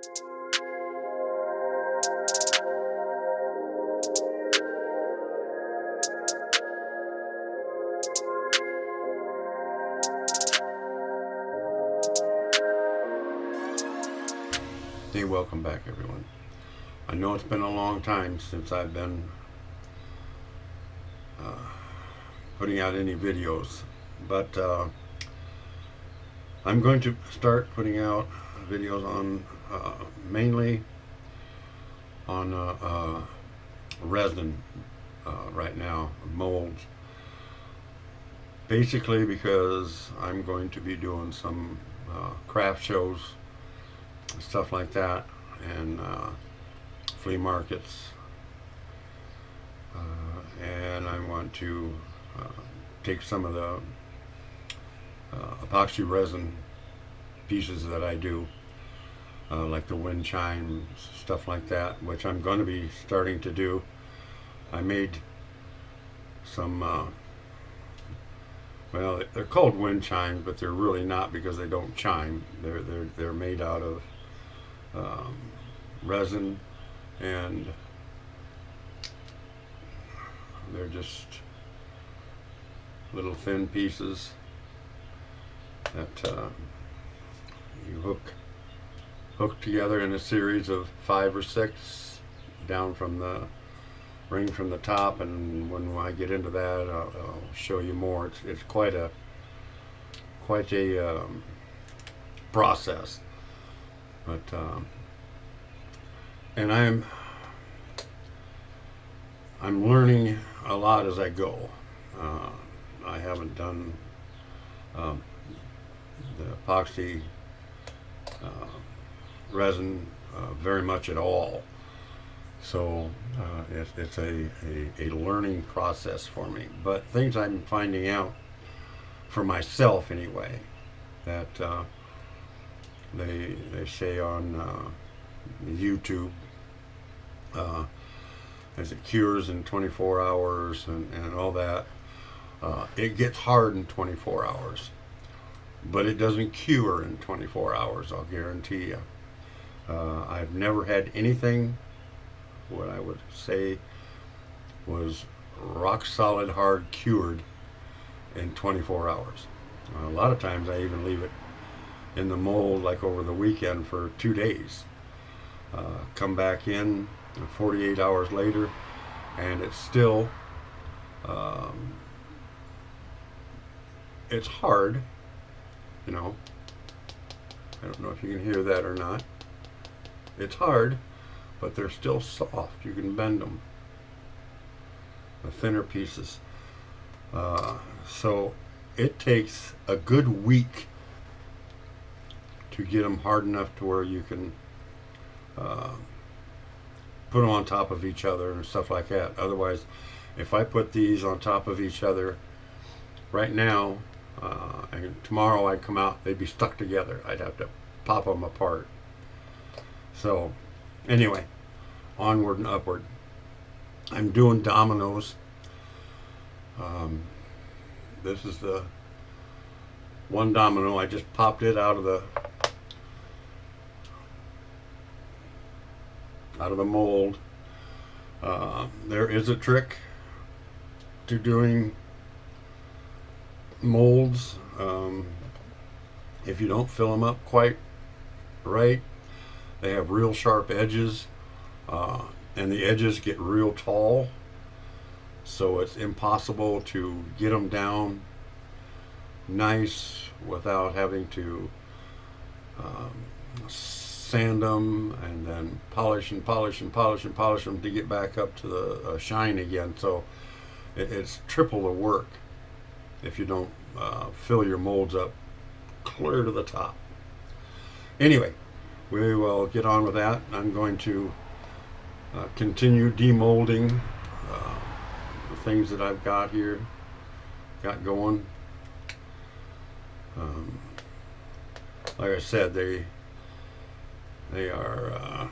Hey, welcome back everyone. I know it's been a long time since I've been putting out any videos, but I'm going to start putting out videos on mainly on resin right now, molds, basically because I'm going to be doing some craft shows, stuff like that, and flea markets, and I want to take some of the epoxy resin pieces that I do, like the wind chimes, stuff like that, which I'm going to be starting to do. I made some well, they're called wind chimes, but they're really not, because they don't chime. They're made out of resin, and they're just little thin pieces that you hook together in a series of 5 or 6 down from the ring from the top, and when I get into that, I'll show you more. It's quite a process, but and I'm learning a lot as I go. I haven't done the epoxy resin very much at all, so it's a learning process for me. But things I'm finding out for myself anyway, that they say on YouTube, as it cures in 24 hours and all that. It gets hard in 24 hours, but it doesn't cure in 24 hours, I'll guarantee you. I've never had anything, what I would say was rock solid hard cured in 24 hours. A lot of times I even leave it in the mold, like over the weekend, for 2 days. Come back in 48 hours later, and it's still it's hard, you know. I don't know if you can hear that or not. It's hard, but they're still soft. You can bend them, the thinner pieces. So it takes a good week to get them hard enough to where you can put them on top of each other and stuff like that. Otherwise, if I put these on top of each other right now, and tomorrow I'd come out, they'd be stuck together. I'd have to pop them apart. So anyway, onward and upward. I'm doing dominoes. This is the one domino. I just popped it out of the mold. There is a trick to doing molds. If you don't fill them up quite right, they have real sharp edges, and the edges get real tall, so it's impossible to get them down nice without having to sand them and then polish and polish and polish and polish them to get back up to the shine again. So it's triple the work if you don't fill your molds up clear to the top. Anyway, we will get on with that. I'm going to continue demolding the things that I've got going. Like I said, they are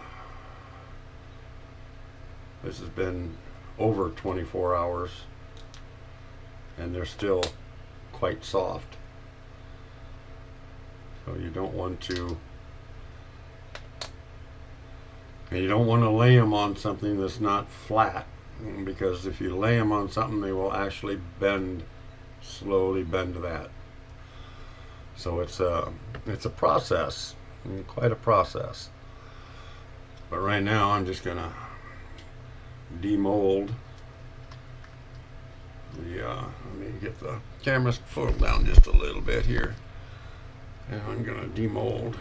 this has been over 24 hours, and they're still quite soft, so you don't want to And you don't want to lay them on something that's not flat, because if you lay them on something, they will actually bend, slowly bend to that. So it's a process, quite a process. But right now I'm just gonna demold the, let me get the camera pulled down just a little bit here. And I'm gonna demold.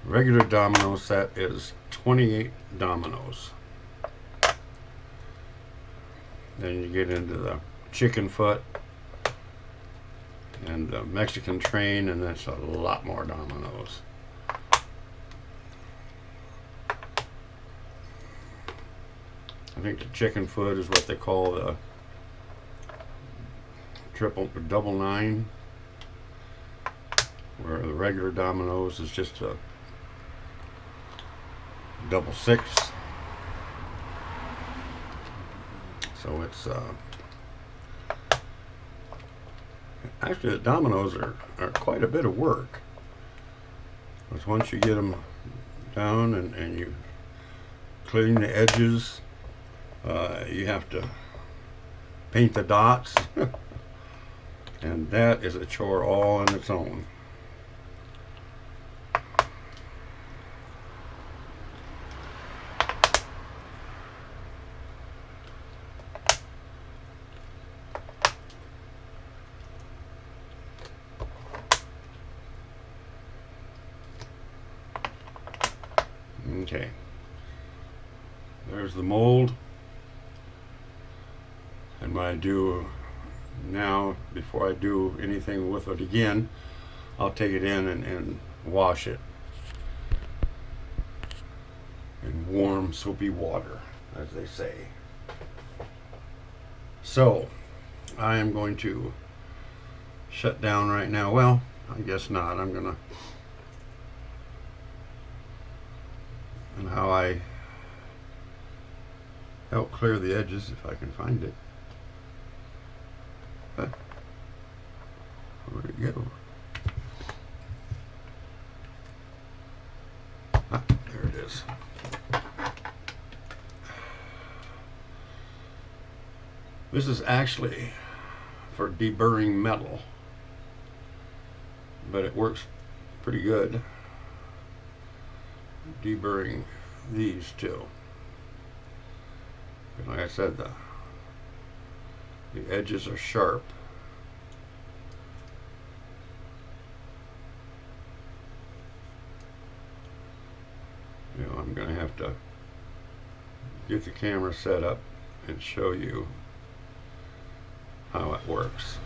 Regular domino set is 28 dominoes. Then you get into the chicken foot and the Mexican train, and that's a lot more dominoes. I think the chicken foot is what they call the double nine, where the regular dominoes is just a double six. So it's actually, the dominoes are quite a bit of work, because once you get them down and you clean the edges, you have to paint the dots and that is a chore all on its own. Okay, there's the mold, and what I do now, before I do anything with it again, I'll take it in and wash it in warm soapy water, as they say. So I am going to shut down right now. Well, I guess not. I'm gonna, and how I help clear the edges if I can find it. But where'd it go? Ah, there it is. This is actually for deburring metal, but it works pretty good deburring these too. And like I said, the edges are sharp. You know, I'm going to have to get the camera set up and show you how it works.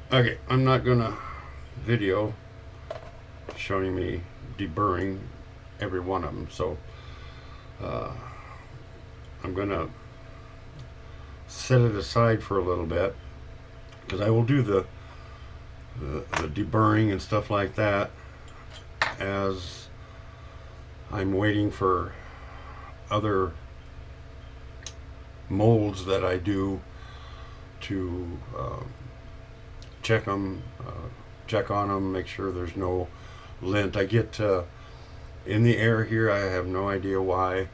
Okay, I'm not gonna video showing me deburring every one of them, so I'm gonna set it aside for a little bit, because I will do the deburring and stuff like that as I'm waiting for other molds that I do to check them, check on them, make sure there's no lint. I get in the air here, I have no idea why.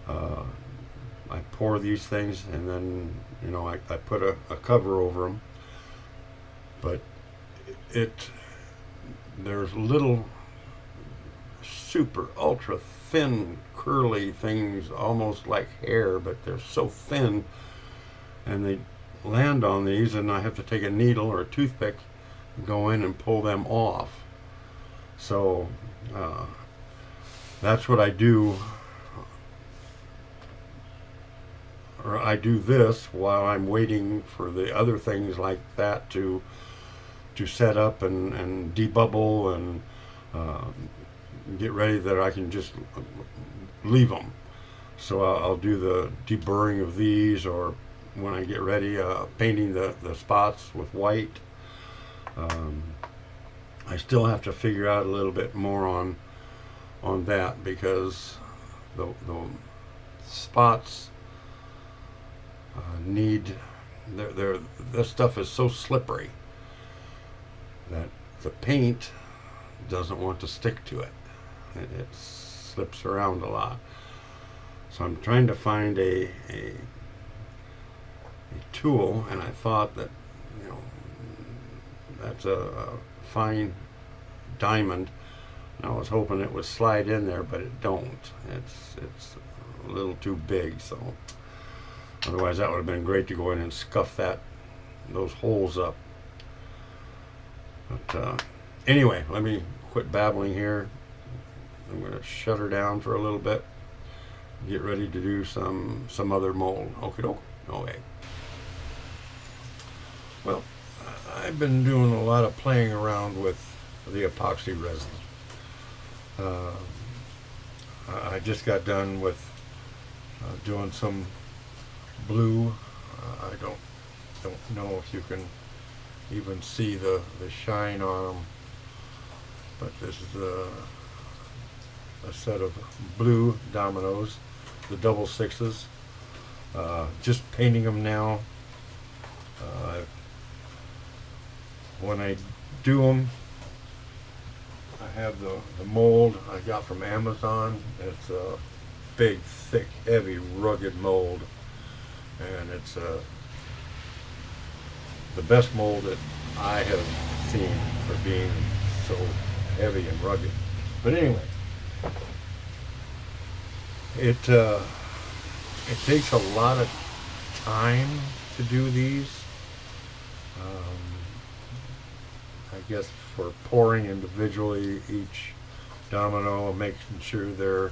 I pour these things and then, you know, I put a cover over them, but there's little super ultra thin curly things, almost like hair, but they're so thin, and they land on these, and I have to take a needle or a toothpick, go in and pull them off. So that's what I do. Or I do this while I'm waiting for the other things like that to set up and debubble and get ready that I can just leave them. So I'll do the deburring of these, or when I get ready, painting the spots with white. I still have to figure out a little bit more on that, because the spots need, this stuff is so slippery that the paint doesn't want to stick to it. It slips around a lot. So I'm trying to find a tool, and I thought that, you know, that's a fine diamond. I was hoping it would slide in there, but it don't. It's a little too big, so otherwise that would have been great to go in and scuff those holes up. But anyway, let me quit babbling here. I'm going to shut her down for a little bit, get ready to do some other mold. Okie doke. Okay. Well, I've been doing a lot of playing around with the epoxy resin. I just got done with doing some blue. I don't know if you can even see the shine on them, but this is a set of blue dominoes, the double sixes. Just painting them now. When I do them, I have the mold I got from Amazon. It's a big, thick, heavy, rugged mold, and it's the best mold that I have seen for being so heavy and rugged. But anyway, it takes a lot of time to do these. I guess for pouring individually each domino and making sure they're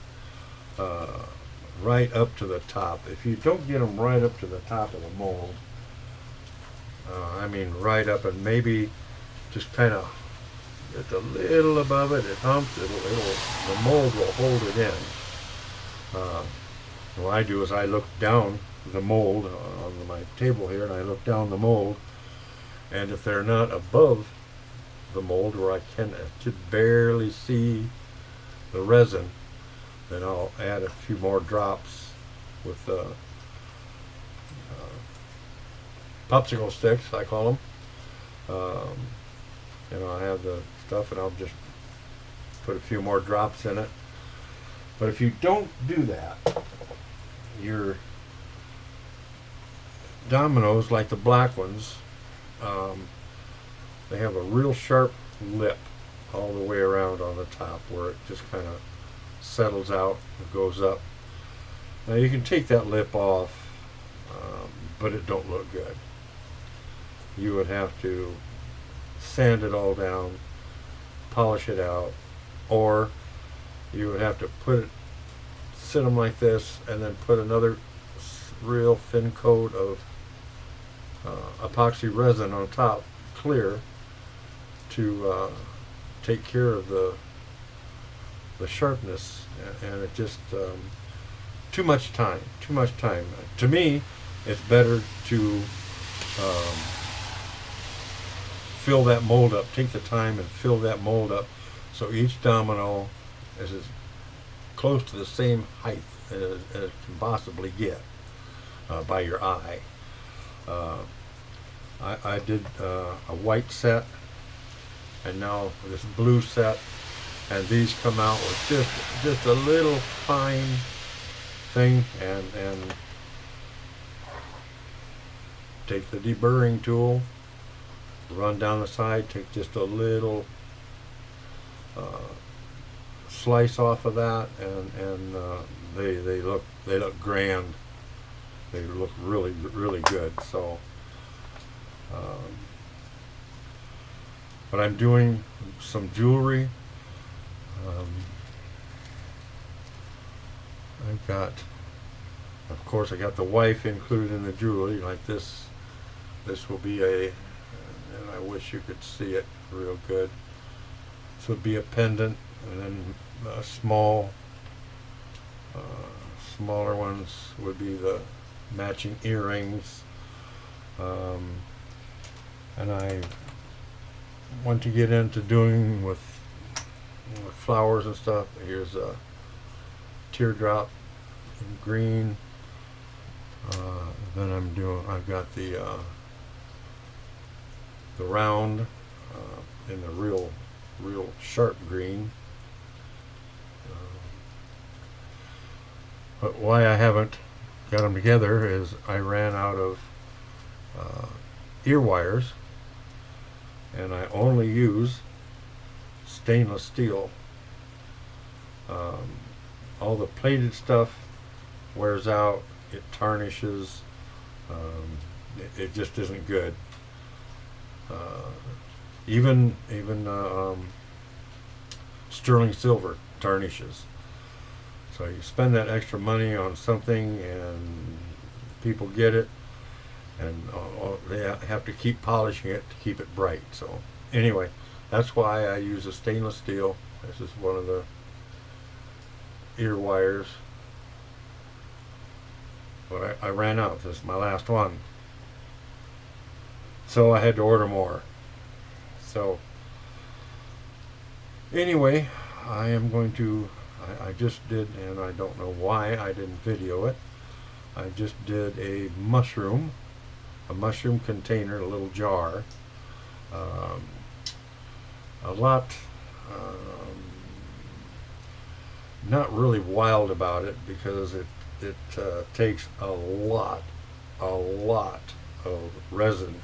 right up to the top. If you don't get them right up to the top of the mold, I mean right up, and maybe just kind of just a little above it, it humps, the mold will hold it in. What I do is I look down the mold on my table here, and I look down the mold, and if they're not above the mold where I can just barely see the resin, then I'll add a few more drops with popsicle sticks, I call them. You know, I have the stuff, and I'll just put a few more drops in it. But if you don't do that, your dominoes, like the black ones, they have a real sharp lip all the way around on the top, where it just kind of settles out and goes up. Now you can take that lip off, but it don't look good. You would have to sand it all down, polish it out, or you would have to sit them like this, and then put another real thin coat of epoxy resin on top, clear to take care of the sharpness, and it just too much time. To me, it's better to fill that mold up. Take the time and fill that mold up so each domino is as close to the same height as it can possibly get by your eye. I did a white set, and now this blue set, and these come out with just a little fine thing, and take the deburring tool, run down the side, take just a little slice off of that, and they look grand. They look really good. So, but I'm doing some jewelry. I've got, of course, I got the wife included in the jewelry, like this. This will be and I wish you could see it real good. This would be a pendant, and then a smaller ones would be the matching earrings. And I want to get into doing with flowers and stuff. Here's a teardrop in green. Then I've got the round in the real sharp green. But why I haven't got them together is I ran out of ear wires, and I only use stainless steel. All the plated stuff wears out, it tarnishes, it just isn't good. Even sterling silver tarnishes. So you spend that extra money on something, and people get it, and they have to keep polishing it to keep it bright. So anyway, that's why I use a stainless steel. This is one of the ear wires. But I ran out. This is my last one. So I had to order more. So anyway, I am going to, I just did, and I don't know why I didn't video it, I just did a mushroom container, a little jar. A lot, not really wild about it, because it takes a lot of resin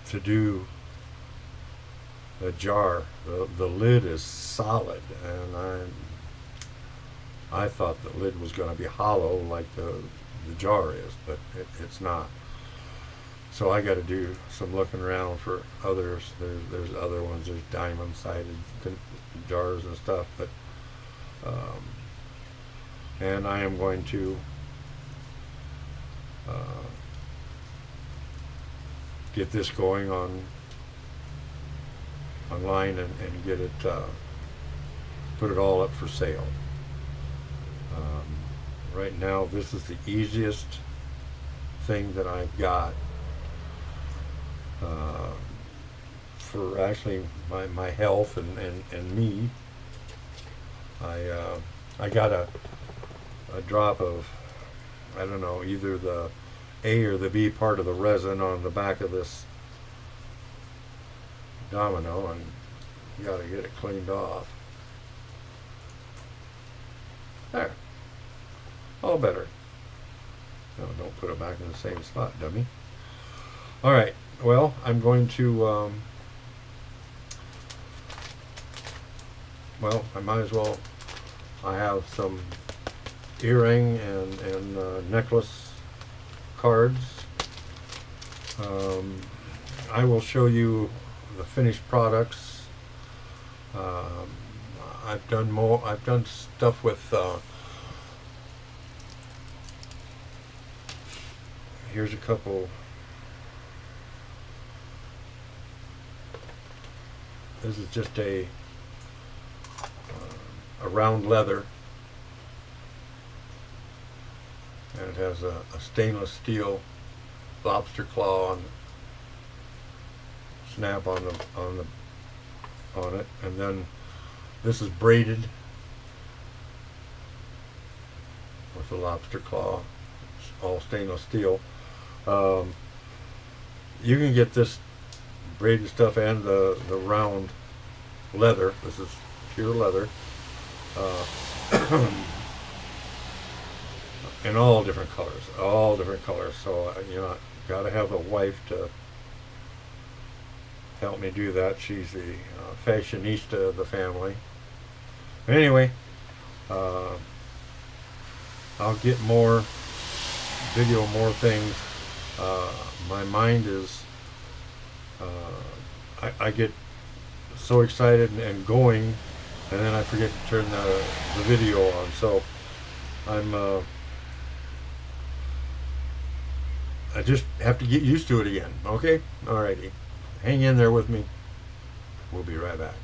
to do the jar. The lid is solid, and I thought the lid was going to be hollow like the jar is, but it's not. So I got to do some looking around for others. There's other ones. There's diamond-sided jars and stuff, but and I am going to get this going online and get it, put it all up for sale. Right now, this is the easiest thing that I've got for actually my health and me. I got a drop of, I don't know, either the A or the B part of the resin on the back of this domino, and you got to get it cleaned off. There. All better. No, don't put it back in the same spot, dummy. Alright, well, I'm going to, well, I might as well, I have some earring and necklace cards. I will show you the finished products. I've done stuff with, here's a couple This is just a round leather, and it has a stainless steel lobster claw on snap on it, and then this is braided with a lobster claw. It's all stainless steel. You can get this braided stuff and the round leather. This is pure leather, in all different colors. So you know, I gotta have a wife to help me do that. She's the fashionista of the family. But anyway, I'll get more video, more things. My mind is, I get so excited and going, and then I forget to turn the video on. So I just have to get used to it again. Okay? Alrighty. Hang in there with me. We'll be right back.